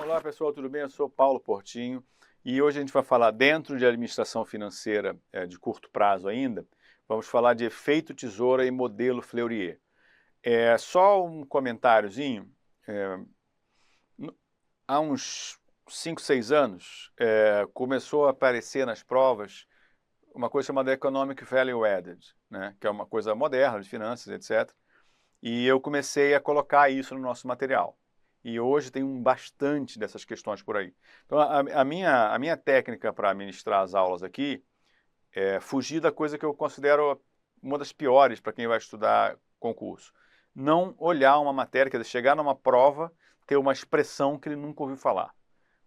Olá pessoal, tudo bem? Eu sou Paulo Portinho e hoje a gente vai falar dentro de administração financeira de curto prazo ainda, vamos falar de efeito tesoura e modelo Fleury. Só um comentáriozinho, há uns 5, 6 anos começou a aparecer nas provas uma coisa chamada Economic Value Added, né? Que é uma coisa moderna de finanças, etc. E eu comecei a colocar isso no nosso material. E hoje tem bastante dessas questões por aí. Então, a minha técnica para ministrar as aulas aqui é fugir da coisa que eu considero uma das piores para quem vai estudar concurso. Não olhar uma matéria, quer dizer, chegar numa prova, ter uma expressão que ele nunca ouviu falar.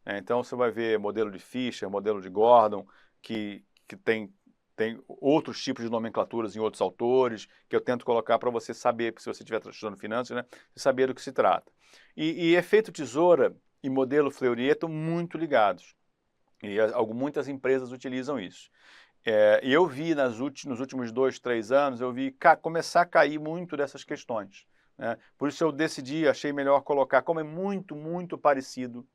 Então, você vai ver modelo de Fisher, modelo de Gordon, que tem outros tipos de nomenclaturas em outros autores, que eu tento colocar para você saber, se você estiver estudando finanças, né, saber do que se trata. E efeito tesoura e modelo Fleury estão muito ligados. E muitas empresas utilizam isso. E eu vi nos últimos 2, 3 anos, eu vi começar a cair muito dessas questões. Né? Por isso eu achei melhor colocar, como é muito, muito parecido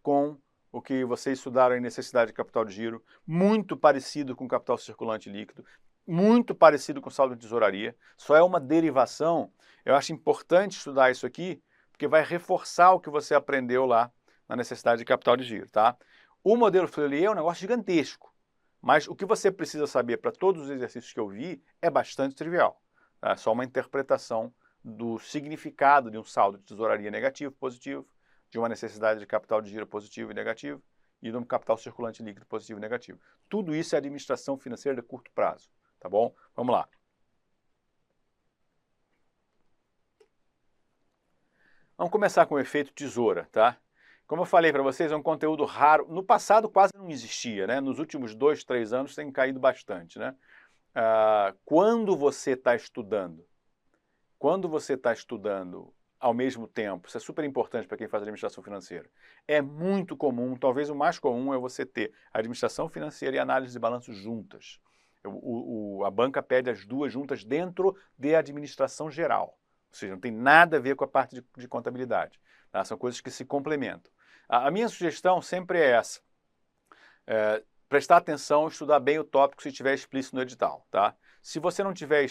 com o que vocês estudaram em necessidade de capital de giro, muito parecido com capital circulante líquido, muito parecido com saldo de tesouraria, só é uma derivação. Eu acho importante estudar isso aqui, porque vai reforçar o que você aprendeu lá na necessidade de capital de giro, tá? O modelo Fleury é um negócio gigantesco, mas o que você precisa saber para todos os exercícios que eu vi é bastante trivial. É só uma interpretação do significado de um saldo de tesouraria negativo, positivo, de uma necessidade de capital de giro positivo e negativo e de um capital circulante líquido positivo e negativo. Tudo isso é administração financeira de curto prazo, tá bom? Vamos lá. Vamos começar com o efeito tesoura, tá? Como eu falei para vocês, é um conteúdo raro. No passado quase não existia, né? Nos últimos 2, 3 anos tem caído bastante, né? Quando você está estudando ao mesmo tempo, isso é super importante para quem faz administração financeira, é muito comum, talvez o mais comum é você ter administração financeira e análise de balanço juntas. A banca pede as duas juntas dentro de administração geral, ou seja, não tem nada a ver com a parte de contabilidade. Tá? São coisas que se complementam. A minha sugestão sempre é essa. Prestar atenção, estudar bem o tópico se estiver explícito no edital, tá? Se não tiver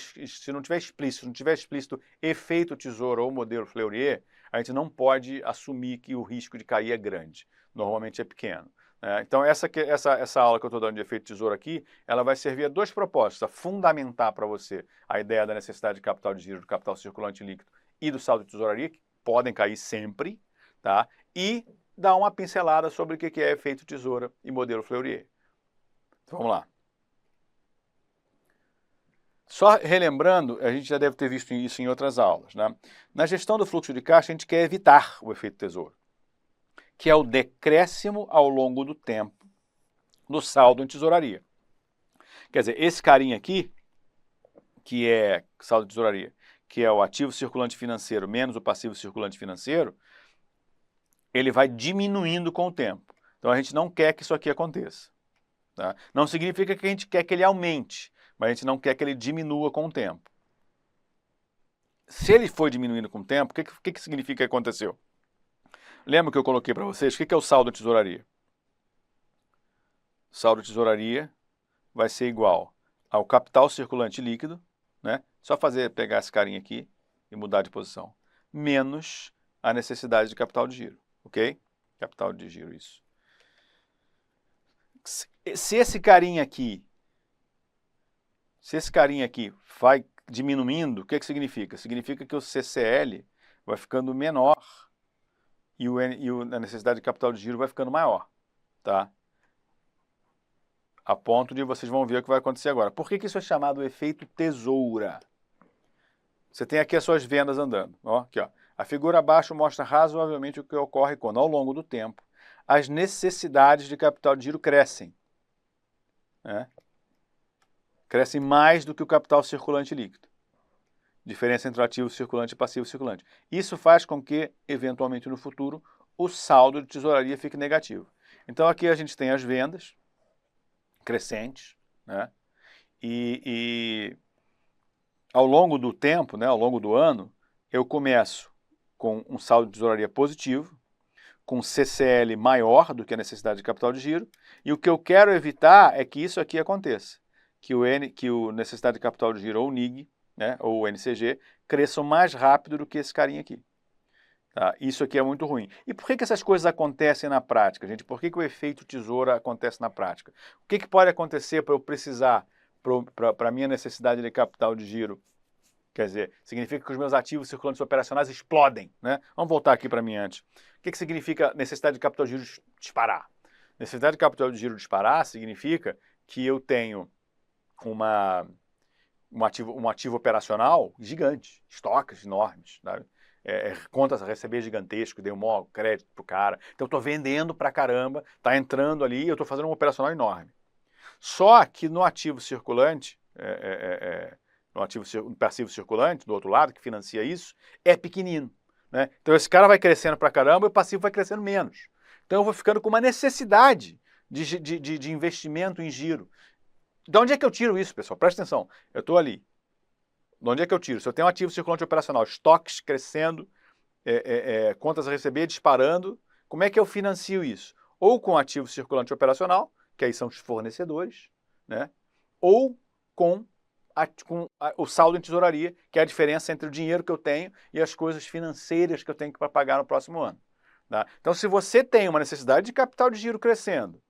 explícito efeito tesoura ou modelo Fleury, a gente não pode assumir que o risco de cair é grande. Normalmente é pequeno. Então essa aula que eu estou dando de efeito tesoura aqui, ela vai servir a dois propósitos: a fundamentar para você a ideia da necessidade de capital de giro, do capital circulante líquido e do saldo de tesouraria, que podem cair sempre, tá? E dar uma pincelada sobre o que é efeito tesoura e modelo Fleury. Então, vamos lá. Só relembrando, a gente já deve ter visto isso em outras aulas, né? Na gestão do fluxo de caixa, a gente quer evitar o efeito tesouro, que é o decréscimo ao longo do tempo do saldo em tesouraria. Quer dizer, esse carinha aqui, que é saldo de tesouraria, que é o ativo circulante financeiro menos o passivo circulante financeiro, ele vai diminuindo com o tempo. Então a gente não quer que isso aqui aconteça. Tá? Não significa que a gente quer que ele aumente, mas a gente não quer que ele diminua com o tempo. Se ele for diminuindo com o tempo, o que significa que aconteceu? Lembra que eu coloquei para vocês? O que é o saldo de tesouraria? O saldo de tesouraria vai ser igual ao capital circulante líquido, né? Só pegar esse carinha aqui e mudar de posição, menos a necessidade de capital de giro, ok? Capital de giro, isso. Se esse carinha aqui vai diminuindo, o que significa? Significa que o CCL vai ficando menor e a necessidade de capital de giro vai ficando maior, tá? A ponto de vocês vão ver o que vai acontecer agora. Por que isso é chamado efeito tesoura? Você tem aqui as suas vendas andando. Ó, aqui, ó. A figura abaixo mostra razoavelmente o que ocorre quando, ao longo do tempo, as necessidades de capital de giro crescem. Né? Crescem mais do que o capital circulante líquido. Diferença entre o ativo circulante e passivo circulante. Isso faz com que, eventualmente no futuro, o saldo de tesouraria fique negativo. Então aqui a gente tem as vendas crescentes, né? E ao longo do tempo, né, ao longo do ano, eu começo com um saldo de tesouraria positivo, com CCL maior do que a necessidade de capital de giro, e o que eu quero evitar é que isso aqui aconteça, que o necessidade de capital de giro ou o NIG, né, ou o NCG, cresçam mais rápido do que esse carinha aqui. Tá? Isso aqui é muito ruim. E por que essas coisas acontecem na prática, gente? Por que o efeito tesoura acontece na prática? O que pode acontecer para eu precisar, para a minha necessidade de capital de giro? Quer dizer, significa que os meus ativos circulantes operacionais explodem, né? Vamos voltar aqui para mim antes. O que significa necessidade de capital de giro disparar? Necessidade de capital de giro disparar significa que eu tenho um ativo operacional gigante, estoques enormes, sabe? Contas a receber gigantesco, dei um maior crédito pro cara. Então eu estou vendendo pra caramba, tá entrando ali e eu estou fazendo um operacional enorme. Só que no ativo circulante, no passivo circulante, do outro lado, que financia isso, é pequenino. Né? Então esse cara vai crescendo pra caramba e o passivo vai crescendo menos. Então eu vou ficando com uma necessidade de investimento em giro. De onde é que eu tiro isso, pessoal? Presta atenção. Eu estou ali. De onde é que eu tiro? Se eu tenho um ativo circulante operacional, estoques crescendo, contas a receber disparando, como é que eu financio isso? Ou com ativo circulante operacional, que aí são os fornecedores, né? Ou com o saldo em tesouraria, que é a diferença entre o dinheiro que eu tenho e as coisas financeiras que eu tenho para pagar no próximo ano. Tá? Então, se você tem uma necessidade de capital de giro crescendo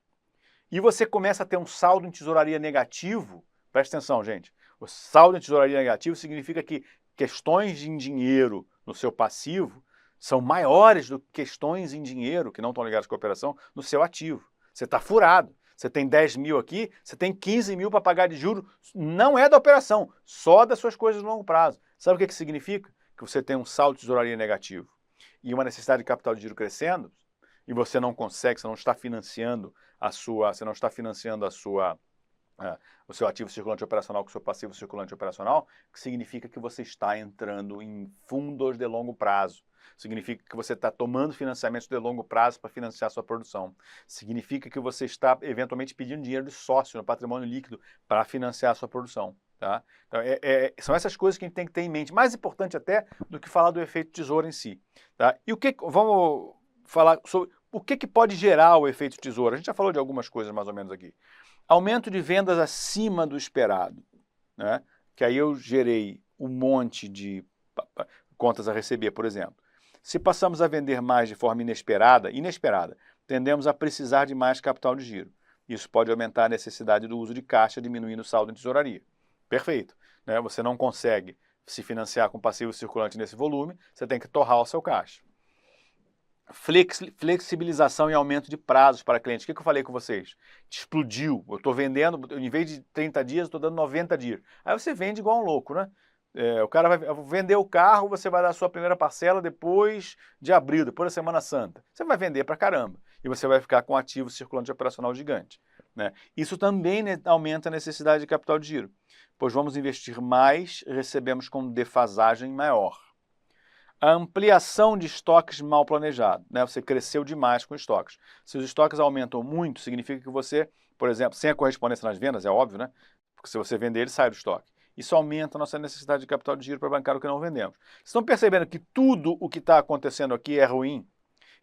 e você começa a ter um saldo em tesouraria negativo, presta atenção, gente, o saldo em tesouraria negativo significa que questões em dinheiro no seu passivo são maiores do que questões em dinheiro, que não estão ligadas com a operação, no seu ativo. Você está furado. Você tem 10 mil aqui, você tem 15 mil para pagar de juros, não é da operação, só das suas coisas de longo prazo. Sabe o que significa? Que você tem um saldo de tesouraria negativo e uma necessidade de capital de giro crescendo, e você não consegue, você não está financiando o seu ativo circulante operacional com o seu passivo circulante operacional, que significa que você está entrando em fundos de longo prazo. Significa que você está tomando financiamentos de longo prazo para financiar a sua produção. Significa que você está, eventualmente, pedindo dinheiro de sócio no patrimônio líquido para financiar a sua produção. Tá? Então, são essas coisas que a gente tem que ter em mente. Mais importante até do que falar do efeito tesoura em si. Tá? E vamos falar sobre o que pode gerar o efeito tesoura. A gente já falou de algumas coisas mais ou menos aqui. Aumento de vendas acima do esperado, né? Que aí eu gerei um monte de contas a receber, por exemplo. Se passamos a vender mais de forma inesperada, tendemos a precisar de mais capital de giro. Isso pode aumentar a necessidade do uso de caixa, diminuindo o saldo em tesouraria. Perfeito. Né? Você não consegue se financiar com passivo circulante nesse volume, você tem que torrar o seu caixa. Flexibilização e aumento de prazos para clientes. O que eu falei com vocês? Explodiu. Eu estou vendendo, em vez de 30 dias, eu estou dando 90 dias. Aí você vende igual um louco, né? O cara vai vender o carro, você vai dar a sua primeira parcela depois de abril, depois da Semana Santa. Você vai vender para caramba. E você vai ficar com um ativo circulante operacional gigante. Né? Isso também aumenta a necessidade de capital de giro, pois vamos investir mais e recebemos com defasagem maior. A ampliação de estoques mal planejado, né? Você cresceu demais com estoques. Se os estoques aumentam muito, significa que você, por exemplo, sem a correspondência nas vendas, é óbvio, né? Porque se você vender, ele sai do estoque. Isso aumenta a nossa necessidade de capital de giro para bancar o que não vendemos. Vocês estão percebendo que tudo o que está acontecendo aqui é ruim?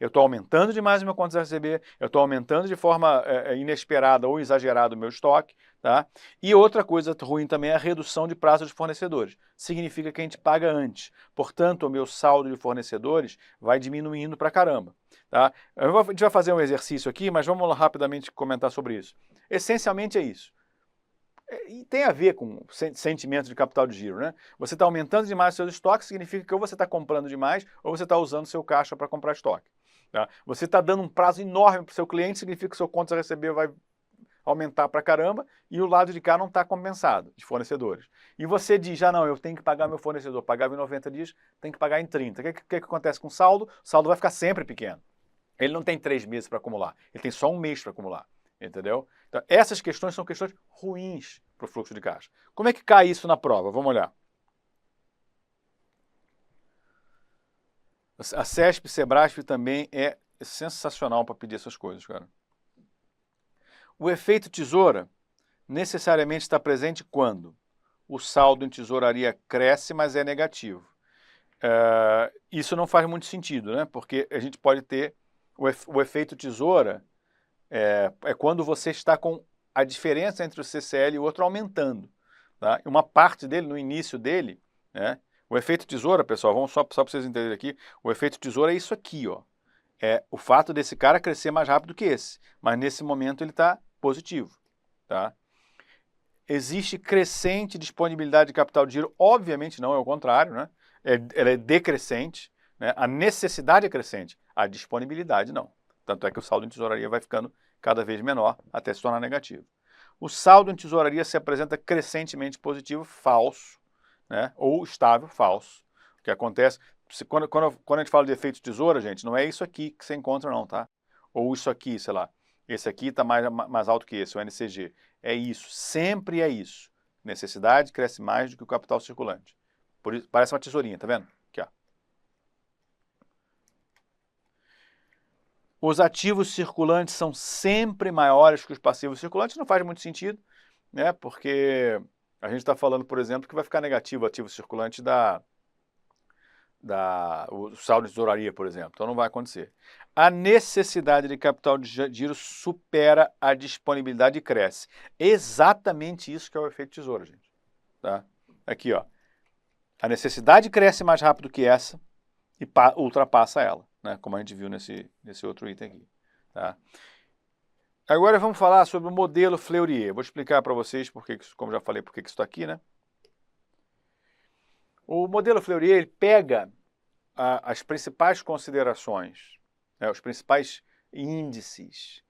Eu estou aumentando demais o meu contas a receber, eu estou aumentando de forma inesperada ou exagerada o meu estoque, tá? E outra coisa ruim também é a redução de prazo de fornecedores. Significa que a gente paga antes. Portanto, o meu saldo de fornecedores vai diminuindo pra caramba, tá? A gente vai fazer um exercício aqui, mas vamos rapidamente comentar sobre isso. Essencialmente é isso. E tem a ver com sentimento de capital de giro, né? Você está aumentando demais seus estoques, significa que ou você está comprando demais ou você está usando seu caixa para comprar estoque. Tá? Você está dando um prazo enorme para o seu cliente, significa que seu contas a receber vai aumentar para caramba e o lado de cá não está compensado de fornecedores. E você diz, não, eu tenho que pagar meu fornecedor, pagava em 90 dias, tem que pagar em 30. O que acontece com o saldo? O saldo vai ficar sempre pequeno. Ele não tem 3 meses para acumular, ele tem só um mês para acumular. Entendeu? Então, essas questões são questões ruins para o fluxo de caixa. Como é que cai isso na prova? Vamos olhar. A CESP, Sebrasp também é sensacional para pedir essas coisas, cara. O efeito tesoura necessariamente está presente quando o saldo em tesouraria cresce, mas é negativo. Isso não faz muito sentido, né? Porque a gente pode ter O efeito tesoura é quando você está com a diferença entre o CCL e o outro aumentando. Tá? Uma parte dele, no início dele, né? O efeito tesoura, pessoal, vamos só para vocês entenderem aqui, o efeito tesoura é isso aqui, ó. É o fato desse cara crescer mais rápido que esse, mas nesse momento ele está positivo. Tá? Existe crescente disponibilidade de capital de giro? Obviamente não, é o contrário, né? Ela é decrescente, né? A necessidade é crescente, a disponibilidade não. Tanto é que o saldo em tesouraria vai ficando cada vez menor até se tornar negativo. O saldo em tesouraria se apresenta crescentemente positivo, falso, né? Ou estável, falso. O que acontece, quando a gente fala de efeito tesoura, gente, não é isso aqui que você encontra não, tá? Ou isso aqui, sei lá, esse aqui está mais alto que esse, o NCG. É isso, sempre é isso. Necessidade cresce mais do que o capital circulante. Por isso, parece uma tesourinha, tá vendo? Aqui, ó. Os ativos circulantes são sempre maiores que os passivos circulantes, não faz muito sentido, né? Porque a gente está falando, por exemplo, que vai ficar negativo o ativo circulante o saldo de tesouraria, por exemplo. Então não vai acontecer. A necessidade de capital de giro supera a disponibilidade e cresce. Exatamente isso que é o efeito tesoura, gente. Tá? Aqui, ó. A necessidade cresce mais rápido que essa e ultrapassa ela, né? Como a gente viu nesse outro item aqui. Tá? Agora vamos falar sobre o modelo Fleurier. Vou explicar para vocês, como já falei, por que isso está aqui, né? O modelo Fleurier ele pega as principais considerações, né, os principais índices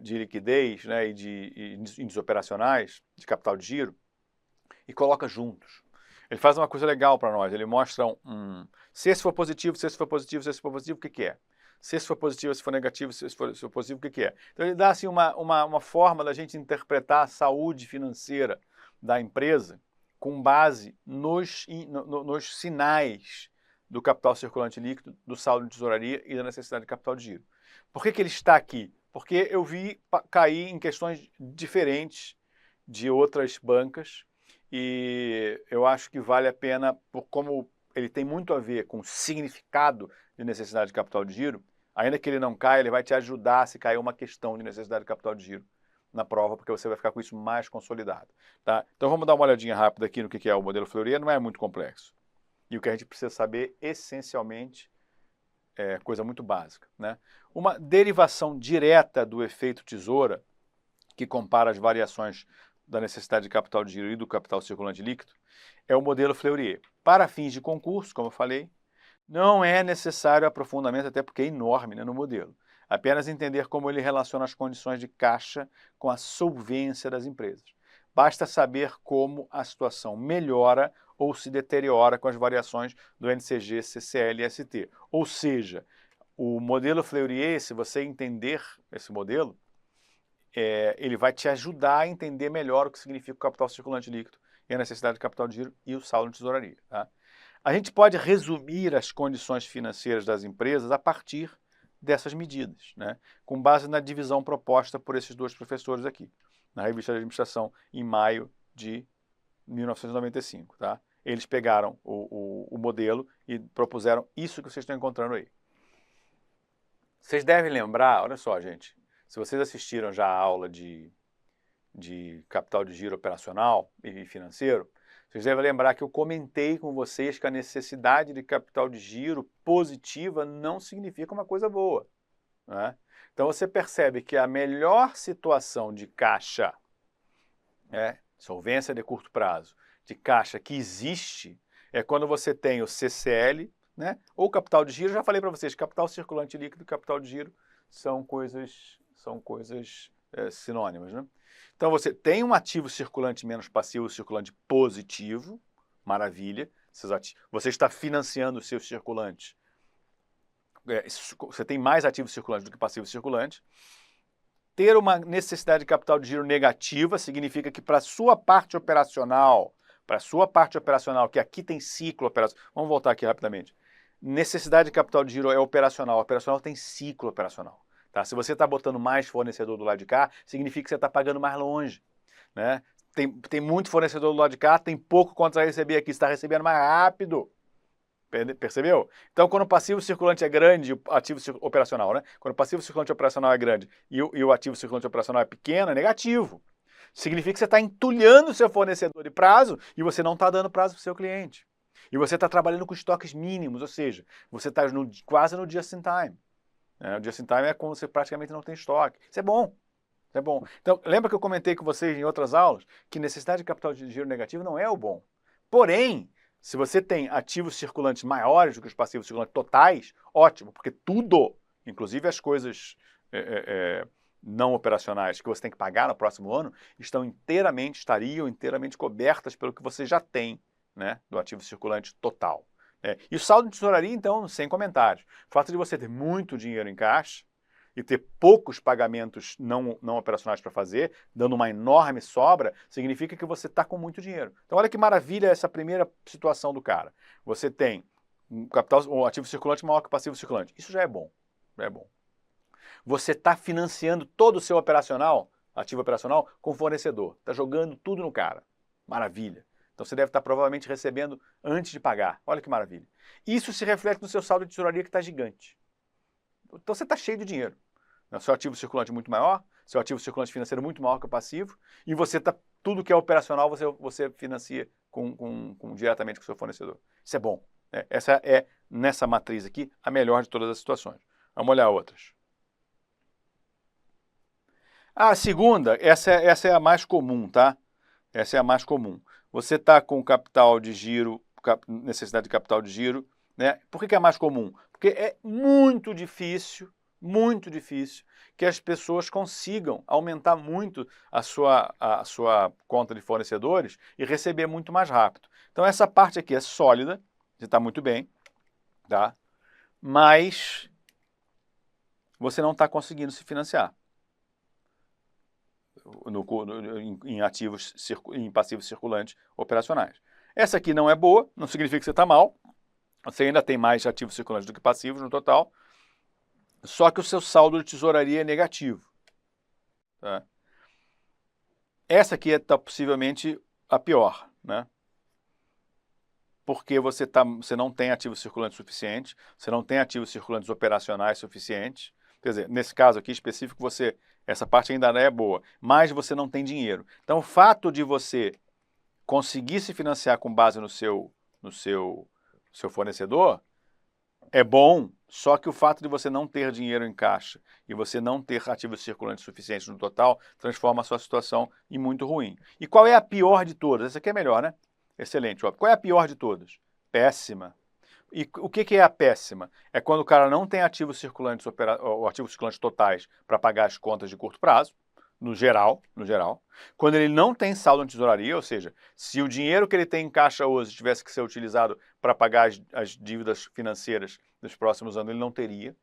de liquidez, né, e de índices operacionais de capital de giro e coloca juntos. Ele faz uma coisa legal para nós, ele mostra se esse for positivo, se esse for positivo, se esse for positivo, o que é? Se esse for positivo, se for negativo, se esse for positivo, o que é? Então ele dá assim, uma forma da gente interpretar a saúde financeira da empresa com base nos sinais do capital circulante líquido, do saldo de tesouraria e da necessidade de capital de giro. Por que ele está aqui? Porque eu vi cair em questões diferentes de outras bancas e eu acho que vale a pena, como ele tem muito a ver com o significado de necessidade de capital de giro, ainda que ele não caia, ele vai te ajudar se cair uma questão de necessidade de capital de giro na prova, porque você vai ficar com isso mais consolidado. Tá? Então vamos dar uma olhadinha rápida aqui no que é o modelo Fleurier, não é muito complexo. E o que a gente precisa saber, essencialmente, é coisa muito básica. Né? Uma derivação direta do efeito tesoura, que compara as variações da necessidade de capital de giro e do capital circulante líquido, é o modelo Fleurier. Para fins de concurso, como eu falei, não é necessário aprofundamento, até porque é enorme, né, no modelo. Apenas entender como ele relaciona as condições de caixa com a solvência das empresas. Basta saber como a situação melhora ou se deteriora com as variações do NCG, CCL e ST. Ou seja, o modelo Fleurier, se você entender esse modelo, ele vai te ajudar a entender melhor o que significa o capital circulante líquido e a necessidade de capital de giro e o saldo de tesouraria. Tá? A gente pode resumir as condições financeiras das empresas a partir dessas medidas, né? Com base na divisão proposta por esses dois professores aqui, na revista de administração, em maio de 1995. Tá? Eles pegaram o modelo e propuseram isso que vocês estão encontrando aí. Vocês devem lembrar, olha só, gente, se vocês assistiram já a aula de capital de giro operacional e financeiro, vocês devem lembrar que eu comentei com vocês que a necessidade de capital de giro positiva não significa uma coisa boa. Né? Então você percebe que a melhor situação de caixa, solvência de curto prazo, de caixa que existe, é quando você tem o CCL, né, ou capital de giro. Já falei para vocês, capital circulante líquido e capital de giro são coisas sinônimas. Né? Então você tem um ativo circulante menos passivo circulante positivo, maravilha, você está financiando o seu circulante. Você tem mais ativo circulante do que passivo circulante. Ter uma necessidade de capital de giro negativa significa que para a sua parte operacional, que aqui tem ciclo operacional, vamos voltar aqui rapidamente. Necessidade de capital de giro é operacional, operacional tem ciclo operacional. Tá? Se você está botando mais fornecedor do lado de cá, significa que você está pagando mais longe. Né? Tem muito fornecedor do lado de cá, tem pouco contra receber aqui, você está recebendo mais rápido. Percebeu? Então, quando o passivo circulante é grande, o ativo operacional, né? Quando o passivo circulante operacional é grande e o ativo circulante operacional é pequeno, é negativo. Significa que você está entulhando o seu fornecedor de prazo e você não está dando prazo para o seu cliente. E você está trabalhando com estoques mínimos, ou seja, você está quase no just-in-time. O just-in-time é quando você praticamente não tem estoque. Isso é bom. Isso é bom. Então, lembra que eu comentei com vocês em outras aulas que necessidade de capital de giro negativo não é o bom. Porém, se você tem ativos circulantes maiores do que os passivos circulantes totais, ótimo, porque tudo, inclusive as coisas não operacionais que você tem que pagar no próximo ano, estariam inteiramente cobertas pelo que você já tem, né, do ativo circulante total. E o saldo de tesouraria, então, sem comentários. O fato de você ter muito dinheiro em caixa e ter poucos pagamentos não operacionais para fazer, dando uma enorme sobra, significa que você está com muito dinheiro. Então, olha que maravilha essa primeira situação do cara. Você tem um ativo circulante maior que o passivo circulante. Isso já é bom. Já é bom. Você está financiando todo o seu ativo operacional com o fornecedor. Está jogando tudo no cara. Maravilha. Então você deve estar provavelmente recebendo antes de pagar. Olha que maravilha. Isso se reflete no seu saldo de tesouraria que está gigante. Então você está cheio de dinheiro. Seu ativo circulante muito maior, seu ativo circulante financeiro muito maior que o passivo, e você está, tudo que é operacional você financia diretamente com o seu fornecedor. Isso é bom. Essa é, nessa matriz aqui, a melhor de todas as situações. Vamos olhar outras. A segunda, essa é a mais comum, tá? Essa é a mais comum. Você está com capital de giro, necessidade de capital de giro, né? Por que é mais comum? Porque é muito difícil que as pessoas consigam aumentar muito a sua conta de fornecedores e receber muito mais rápido. Então essa parte aqui é sólida, você está muito bem, tá? Mas você não está conseguindo se financiar em passivos circulantes operacionais. Essa aqui não é boa, não significa que você está mal, você ainda tem mais ativos circulantes do que passivos no total, só que o seu saldo de tesouraria é negativo. Tá? Essa aqui está possivelmente a pior, né? Porque você não tem ativos circulantes suficientes, você não tem ativos circulantes operacionais suficientes. Quer dizer, nesse caso aqui específico, essa parte ainda não é boa, mas você não tem dinheiro. Então, o fato de você conseguir se financiar com base no seu fornecedor é bom, só que o fato de você não ter dinheiro em caixa e você não ter ativos circulantes suficientes no total transforma a sua situação em muito ruim. E qual é a pior de todas? Essa aqui é melhor, né? Excelente, óbvio. Qual é a pior de todas? Péssima. E o que é a péssima? É quando o cara não tem ativos circulantes ou ativos circulantes totais para pagar as contas de curto prazo, no geral. Quando ele não tem saldo em tesouraria, ou seja, se o dinheiro que ele tem em caixa hoje tivesse que ser utilizado para pagar as dívidas financeiras dos próximos anos, ele não teria.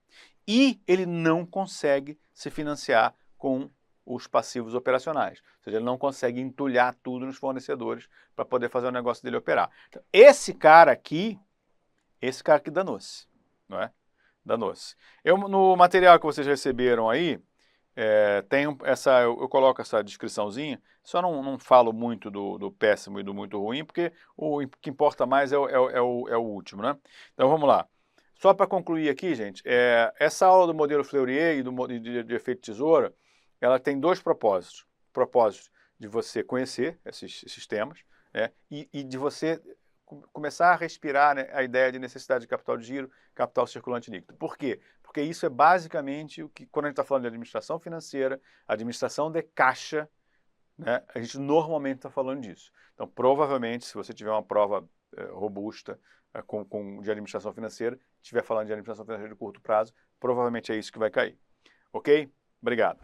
E ele não consegue se financiar com os passivos operacionais. Ou seja, ele não consegue entulhar tudo nos fornecedores para poder fazer o negócio dele operar. Então, esse cara aqui danou-se, não é? Danou-se. No material que vocês receberam aí, eu coloco essa descriçãozinha, só não falo muito do péssimo e do muito ruim, porque o que importa mais é o último, né? Então vamos lá. Só para concluir aqui, gente, essa aula do modelo Fleury e de efeito tesoura, ela tem dois propósitos. O propósito de você conhecer esses temas, né, e de você começar a respirar, né, a ideia de necessidade de capital de giro, capital circulante líquido. Por quê? Porque isso é basicamente o que, quando a gente está falando de administração financeira, administração de caixa, né, a gente normalmente está falando disso. Então, provavelmente, se você tiver uma prova robusta de administração financeira, estiver falando de administração financeira de curto prazo, provavelmente é isso que vai cair. Ok? Obrigado.